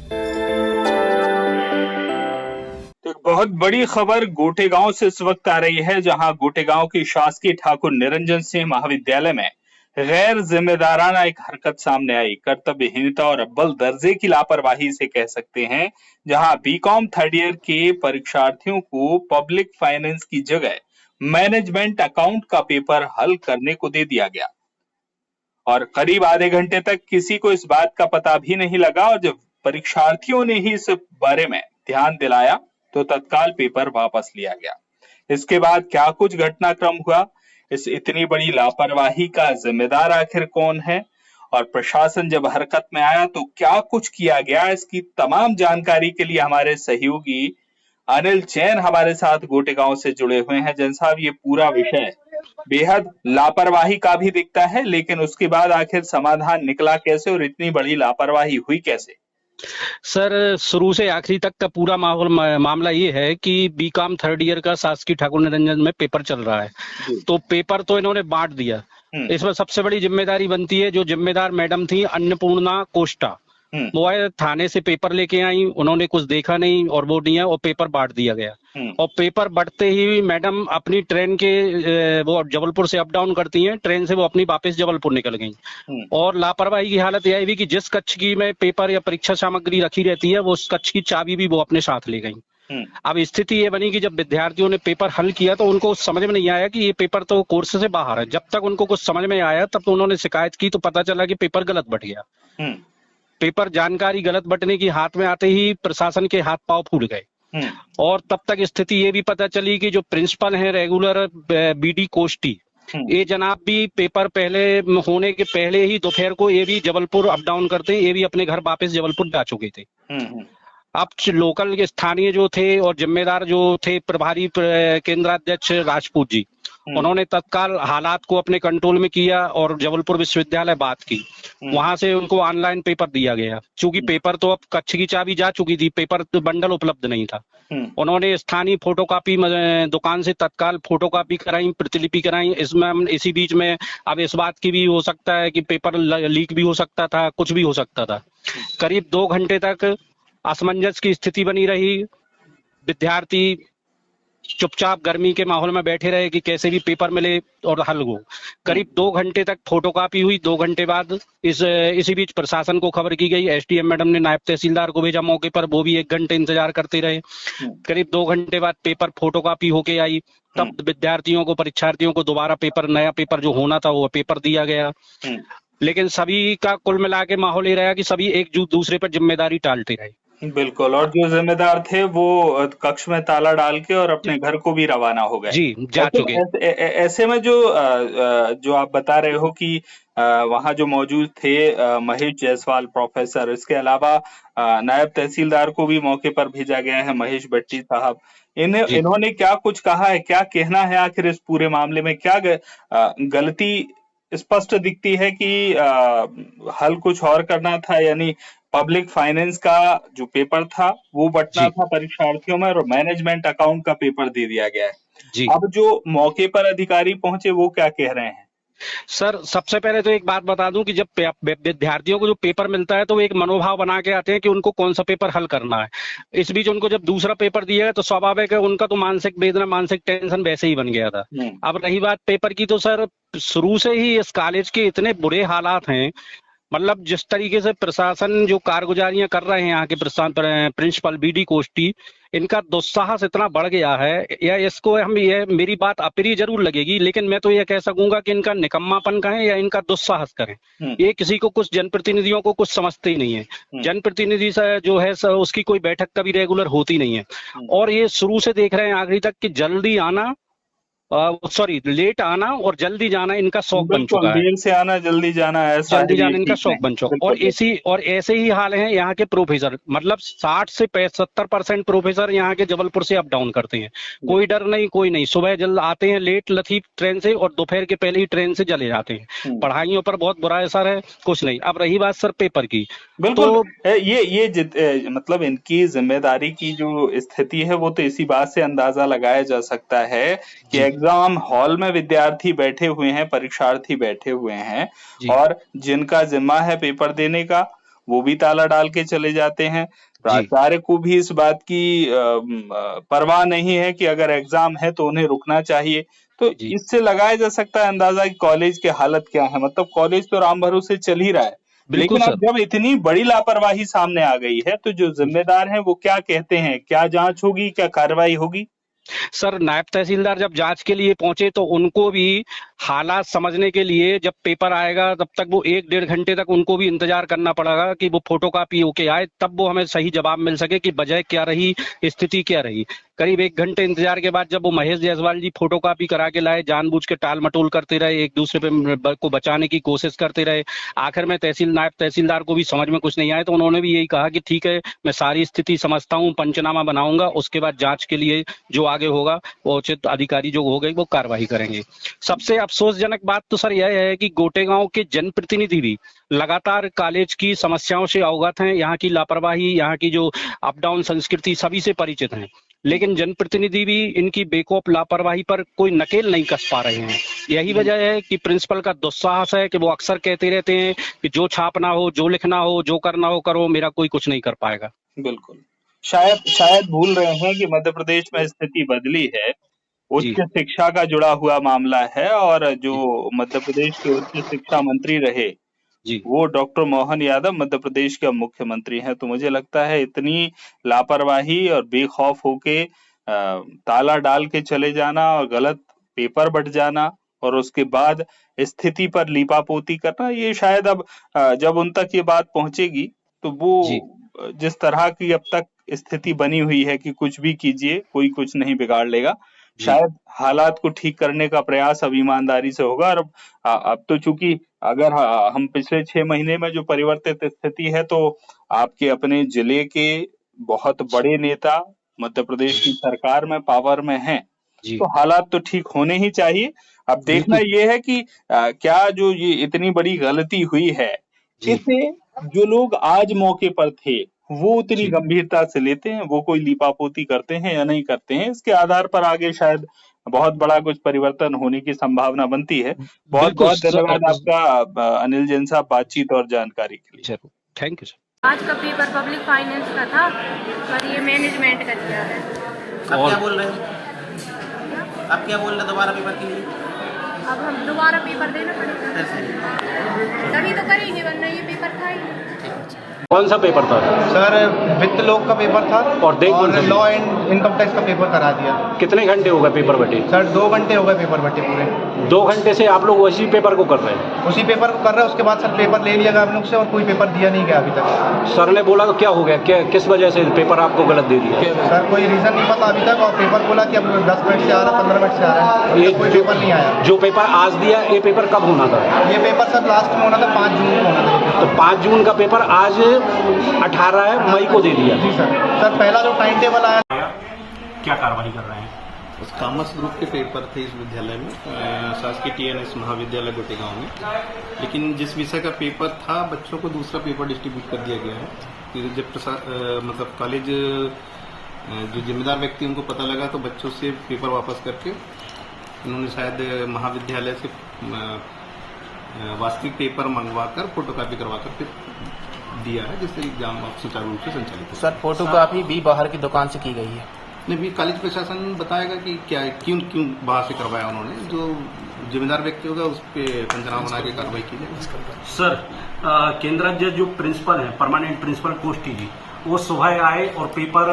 तो एक बहुत बड़ी खबर गोटेगांव से इस वक्त आ रही है, जहां गोटेगांव की शासकीय ठाकुर निरंजन सिंह महाविद्यालय में गैर जिम्मेदाराना एक हरकत सामने आई। कर्तव्यहीनता और अव्वल दर्जे की लापरवाही से कह सकते हैं, जहां बीकॉम थर्ड ईयर के परीक्षार्थियों को पब्लिक फाइनेंस की जगह मैनेजमेंट अकाउंट का पेपर हल करने को दे दिया गया और करीब आधे घंटे तक किसी को इस बात का पता भी नहीं लगा। और जब परीक्षार्थियों ने ही इस बारे में ध्यान दिलाया तो तत्काल पेपर वापस लिया गया। इसके बाद क्या कुछ घटनाक्रम हुआ, इस इतनी बड़ी लापरवाही का जिम्मेदार आखिर कौन है और प्रशासन जब हरकत में आया तो क्या कुछ किया गया, इसकी तमाम जानकारी के लिए हमारे सहयोगी अनिल जैन हमारे साथ गोटेगांव से जुड़े हुए हैं। जैन साहब, ये पूरा विषय बेहद लापरवाही का भी दिखता है, लेकिन उसके बाद आखिर समाधान निकला कैसे और इतनी बड़ी लापरवाही हुई कैसे? सर, शुरू से आखिरी तक का पूरा मामला ये है कि बीकॉम थर्ड ईयर का शासकीय ठाकुर निरंजन में पेपर चल रहा है। तो पेपर तो इन्होंने बांट दिया। इसमें सबसे बड़ी जिम्मेदारी बनती है, जो जिम्मेदार मैडम थी अन्नपूर्णा कोष्टा, वो आए थाने से पेपर लेके आई, उन्होंने कुछ देखा नहीं और वो नहीं है और पेपर बांट दिया गया। और पेपर बढ़ते ही मैडम अपनी ट्रेन के वो जबलपुर से अप डाउन करती हैं, ट्रेन से वो अपनी वापस जबलपुर निकल गई। और लापरवाही की हालत यह भी कि जिस कक्ष की में पेपर या परीक्षा सामग्री रखी रहती है, वो उस कक्ष की चाबी भी वो अपने साथ ले गई। अब स्थिति ये बनी कि जब विद्यार्थियों ने पेपर हल किया तो उनको समझ में नहीं आया कि ये पेपर तो कोर्स से बाहर है। जब तक उनको कुछ समझ में आया तब तो उन्होंने शिकायत की तो पता चला कि पेपर गलत बट गया। पेपर जानकारी गलत बटने की हाथ में आते ही प्रशासन के हाथ पांव फूल गए। और तब तक स्थिति ये भी पता चली कि जो प्रिंसिपल हैं रेगुलर बीडी कोष्टी, ये जनाब भी पेपर पहले होने के पहले ही दोपहर को ये भी जबलपुर अप डाउन करते, ये भी अपने घर वापस जबलपुर जा चुके थे। अब लोकल के स्थानीय जो थे और जिम्मेदार जो थे प्रभारी केंद्राध्यक्ष राजपूत जी, उन्होंने तत्काल हालात को अपने कंट्रोल में किया और जबलपुर विश्वविद्यालय बात की। वहां से उनको ऑनलाइन पेपर दिया गया। चूंकि पेपर तो अब कक्ष की चाबी जा चुकी थी, पेपर तो बंडल उपलब्ध नहीं था। उन्होंने स्थानीय फोटोकॉपी दुकान से तत्काल फोटोकॉपी कराई, प्रतिलिपि कराई। इसमें इसी बीच में अब इस बात की भी हो सकता है कि पेपर लीक भी हो सकता था, कुछ भी हो सकता था। करीब 2 घंटे तक असमंजस की स्थिति बनी रही। विद्यार्थी चुपचाप गर्मी के माहौल में बैठे रहे कि कैसे भी पेपर मिले और हल हो। करीब 2 घंटे तक फोटोकॉपी हुई। 2 घंटे बाद इसी बीच प्रशासन को खबर की गई। एसडीएम मैडम ने नायब तहसीलदार को भेजा मौके पर, वो भी 1 घंटे इंतजार करते रहे। करीब 2 घंटे बाद पेपर फोटोकॉपी होके आई। तब विद्यार्थियों को, परीक्षार्थियों को दोबारा पेपर, नया पेपर जो होना था वो पेपर दिया गया। लेकिन सभी का कुल मिला के माहौल ये रहा कि सभी एक दूसरे पर जिम्मेदारी टालते रहे। बिल्कुल, और जो जिम्मेदार थे वो कक्ष में ताला डाल के और अपने घर को भी रवाना हो गए। जी, जा चुके। ऐसे में जो आप बता रहे हो कि वहां जो मौजूद थे महेश जायसवाल प्रोफेसर, इसके अलावा नायब तहसीलदार को भी मौके पर भेजा गया है, महेश भट्टी साहब। इन्होंने क्या कुछ कहा है, क्या कहना है आखिर इस पूरे मामले में? क्या गलती स्पष्ट दिखती है कि हल कुछ और करना था, यानी पब्लिक फाइनेंस का जो पेपर था वो बंटना था परीक्षार्थियों में और मैनेजमेंट अकाउंट का पेपर दे दिया गया है। अब जो मौके पर अधिकारी पहुंचे वो क्या कह रहे हैं? सर, सबसे पहले तो एक बात बता दूं कि जब विद्यार्थियों को जो पेपर मिलता है तो वो एक मनोभाव बना के आते हैं कि उनको कौन सा पेपर हल करना है। इस बीच उनको जब दूसरा पेपर दिया तो स्वाभाविक है उनका तो मानसिक वेदना, मानसिक टेंशन वैसे ही बन गया था। अब रही बात पेपर की, तो सर शुरू से ही इस कॉलेज के इतने बुरे हालात हैं। मतलब जिस तरीके से प्रशासन जो कारगुजारियां कर रहे हैं यहाँ के प्रिंसिपल बीडी कोष्टी, इनका दुस्साहस इतना बढ़ गया है, या इसको हम, ये मेरी बात अप्रिय जरूर लगेगी लेकिन मैं तो ये कह सकूंगा कि इनका निकम्मापन कहें या इनका दुस्साहस करें। ये किसी को, कुछ जनप्रतिनिधियों को कुछ समझते ही नहीं है। जनप्रतिनिधि से जो है उसकी कोई बैठक कभी रेगुलर होती नहीं है। और ये शुरू से देख रहे हैं आखिरी तक कि जल्दी आना, लेट आना और जल्दी जाना इनका शौक बन चुका है। देर से आना, जल्दी जाना, ऐसा जल्दी जाना इनका शौक बन चुका। और ऐसे ही हाल है यहाँ के प्रोफेसर। मतलब 60 से 70% प्रोफेसर यहाँ के जबलपुर से अप डाउन करते हैं। कोई डर नहीं, कोई नहीं। सुबह जल्द आते हैं लेट लथीफ ट्रेन से और दोपहर के पहले ही ट्रेन से चले जाते हैं। पढ़ाइयों पर बहुत बुरा असर है, कुछ नहीं। अब रही बात सर पेपर की, बिल्कुल तो ये मतलब इनकी जिम्मेदारी की जो स्थिति है वो तो इसी बात से अंदाजा लगाया जा सकता है कि एग्जाम हॉल में विद्यार्थी बैठे हुए हैं, परीक्षार्थी बैठे हुए हैं और जिनका जिम्मा है पेपर देने का, वो भी ताला डाल के चले जाते हैं। प्राचार्य को भी इस बात की परवाह नहीं है कि अगर एग्जाम है तो उन्हें रुकना चाहिए। तो जी इससे लगाया जा सकता है अंदाजा कि कॉलेज की हालत क्या है। मतलब कॉलेज तो राम भरोसे चल ही रहा है, बिल्कुल लेकिन सर। अब जब इतनी बड़ी लापरवाही सामने आ गई है तो जो जिम्मेदार हैं वो क्या कहते हैं? क्या जांच होगी, क्या कार्रवाई होगी? सर नायब तहसीलदार जब जांच के लिए पहुंचे तो उनको भी हालात समझने के लिए जब पेपर आएगा तब तक वो 1-1.5 घंटे तक उनको भी इंतजार करना पड़ेगा कि वो फोटोकॉपी होके आए, तब वो हमें सही जवाब मिल सके कि वजह क्या रही, स्थिति क्या रही। करीब 1 घंटे इंतजार के बाद जब वो महेश जायसवाल जी फोटोकॉपी करा के लाए, जानबूझ के टाल मटोल करते रहे, एक दूसरे पे को बचाने की कोशिश करते रहे। आखिर में नायब तहसीलदार को भी समझ में कुछ नहीं आया तो उन्होंने भी यही कहा कि ठीक है, मैं सारी स्थिति समझता हूँ, पंचनामा बनाऊंगा, उसके बाद जांच के लिए जो आगे होगा वो उचित अधिकारी जो हो गए वो कार्रवाई करेंगे। सबसे अफसोसजनक बात तो सर यह है कि गोटेगांव के जनप्रतिनिधि भी लगातार कॉलेज की समस्याओं से अवगत हैं, यहाँ की लापरवाही, यहाँ की जो अप डाउन संस्कृति सभी से परिचित हैं, लेकिन जनप्रतिनिधि भी इनकी बेखौफ लापरवाही पर कोई नकेल नहीं कस पा रहे हैं। यही वजह है कि प्रिंसिपल का दुस्साहस है कि वो अक्सर कहते रहते हैं कि जो छापना हो, जो लिखना हो, जो करना हो करो, मेरा कोई कुछ नहीं कर पाएगा। बिल्कुल। शायद शायद भूल रहे हैं कि मध्य प्रदेश में स्थिति बदली है। जी उच्च शिक्षा का जुड़ा हुआ मामला है और जो जी मध्य प्रदेश के उच्च शिक्षा मंत्री रहे, जी वो डॉक्टर मोहन यादव मध्य प्रदेश के अब मुख्यमंत्री हैं। तो मुझे लगता है इतनी लापरवाही और बेखौफ होके ताला डाल के चले जाना और गलत पेपर बँट जाना और उसके बाद स्थिति पर लीपापोती करना, ये शायद अब जब उन तक ये बात पहुँचेगी तो वो जी जिस तरह की अब तक स्थिति बनी हुई है कि कुछ भी कीजिए, कोई कुछ नहीं बिगाड़ लेगा। जी शायद हालात को ठीक करने का प्रयास अब ईमानदारी से होगा और अब तो चूंकि अगर हम पिछले 6 महीने में जो परिवर्तित स्थिति है तो आपके अपने जिले के बहुत बड़े नेता मध्य प्रदेश की सरकार में पावर में हैं, जी तो हालात तो ठीक होने ही चाहिए। अब देखना बिल्कुल ये है कि क्या जो ये इतनी बड़ी गलती हुई है, जी इसे जो लोग आज मौके पर थे, वो उतनी जी गंभीरता से लेते हैं, वो कोई लीपापोती करते हैं या नहीं करते हैं, इसके आधार पर आगे शायद बहुत बड़ा कुछ परिवर्तन होने की संभावना बनती है। बिल्कुल बहुत-बहुत धन्यवाद आपका अनिल जैन साहब बातचीत और जानकारी के लिए। जरूर, थैंक यू सर। आज का पेपर पब्लिक फाइनेंस का था और ये मैनेजमेंट का दिया है। अब क्या बोल रहे हैं? आप क्या बोल रहे हैं दोबारा पेपर के लिए? अब हम दोबारा पेपर देना पड़ेगा, तभी तो करेंगे, वरना ये पेपर था ही नहीं। कौन सा पेपर था सर वित्त लोक का पेपर था और लॉ एंड इनकम टैक्स का पेपर करा दिया। कितने घंटे हो गए पेपर बटे? सर 2 घंटे हो गए पेपर बटे पूरे। 2 घंटे से आप लोग उसी पेपर को कर रहे हैं? उसी पेपर को कर रहे हैं, उसके बाद सर पेपर ले लिया गया हम लोग से और कोई पेपर दिया नहीं गया अभी तक। सर ने बोला तो क्या हो गया, क्या किस वजह से पेपर आपको गलत दे दिया? सर कोई रीज़न नहीं पता अभी तक, और पेपर बोला कि अब 10 मिनट से आ रहा, 15 मिनट से आ रहा है, ये कोई पेपर नहीं आया। जो पेपर आज दिया ये पेपर कब होना था? ये पेपर सर लास्ट में होना था, 5 जून को होना था। तो 5 जून का पेपर आज 18 मई को दे दिया। जी सर। सर पहला जो टाइम टेबल आया, क्या कार्रवाई कर रहे हैं? उस कॉमर्स ग्रुप के पेपर थे इस विद्यालय में, शासकीय टीएनएस महाविद्यालय गोटेगांव में, लेकिन जिस विषय का पेपर था बच्चों को दूसरा पेपर डिस्ट्रीब्यूट कर दिया गया है। फिर जब मतलब कॉलेज जो जिम्मेदार व्यक्ति उनको पता लगा तो बच्चों से पेपर वापस करके उन्होंने शायद महाविद्यालय से वास्तविक पेपर मंगवाकर फोटोकॉपी करवाकर फिर दिया है, जिससे एग्जाम सुचारू रूप से संचालित हो। सर फोटोकॉपी भी बाहर की दुकान से की गई है। नहीं, भी कॉलेज प्रशासन बताएगा कि क्या क्यों बाहर से करवाया उन्होंने। जो जिम्मेदार व्यक्ति होगा उस पर पंचनामा बना के कार्रवाई की जाएगी। सर केंद्राध्यक्ष जो प्रिंसिपल हैं, परमानेंट प्रिंसिपल कोष्टी जी, वो सुबह आए और पेपर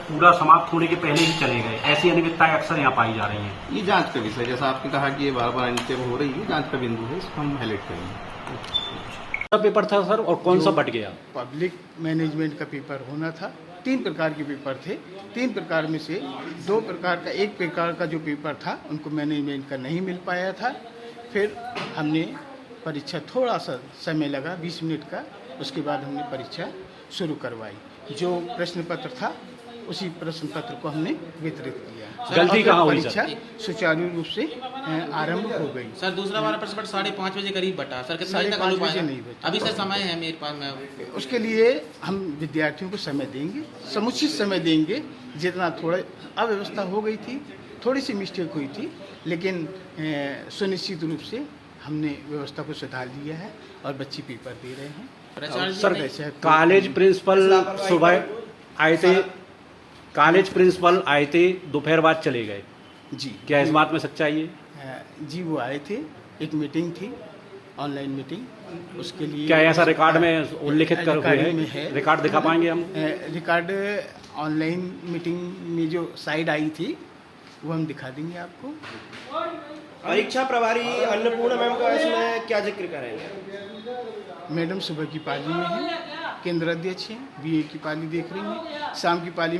पूरा समाप्त होने के पहले ही चले गए। ऐसी अनियमितताएं अक्सर यहाँ पाई जा रही हैं। ये जांच का विषय, जैसा आपने कहा कि ये बार बार अनियमितता हो रही है, जांच का बिंदु है, इसको हम हाईलाइट करेंगे। पेपर था सर और कौन सा बट गया? पब्लिक मैनेजमेंट का पेपर होना था। 3 प्रकार के पेपर थे। 3 प्रकार में से 2 प्रकार का, 1 प्रकार का जो पेपर था उनको मैनेजमेंट का नहीं मिल पाया था। फिर हमने परीक्षा, थोड़ा सा समय लगा 20 मिनट का, उसके बाद हमने परीक्षा शुरू करवाई। जो प्रश्न पत्र था उसी प्रश्न पत्र को हमने वितरित किया। गलती कहाँ हुई परीक्षा सुचारू रूप से आरंभ हो गई। सर दूसरा वाला प्रश्न पत्र 5:30 बजे करीब बटा। सर कितने बजे तक 5:30 बजे नहीं बचा। अभी सर समय है मेरे पास, मैं उसके लिए हम विद्यार्थियों को समय देंगे, समुचित समय देंगे। जितना थोड़ा अव्यवस्था हो गई थी, थोड़ी सी मिस्टेक हुई थी, लेकिन सुनिश्चित रूप से हमने व्यवस्था को सुधार लिया है और बच्चे पेपर दे रहे हैं। सर कॉलेज प्रिंसिपल सुबह आए थे, कॉलेज प्रिंसिपल आए थे, दोपहर बाद चले गए जी। क्या इस बात में सच्चाई है? जी वो आए थे, एक मीटिंग थी, ऑनलाइन मीटिंग, उसके लिए क्या ऐसा रिकॉर्ड में उल्लिखित कर हुए है? रिकॉर्ड दिखा पाएंगे हम? रिकॉर्ड ऑनलाइन मीटिंग में जो साइड आई थी वो हम दिखा देंगे आपको। परीक्षा प्रभारी अन्नपूर्णा मैम का इसमें क्या जिक्र करेंगे? मैडम सुबह की पाली में है, केंद्र अध्यक्ष हैं, बीए की पाली देख रही हैं, शाम की पाली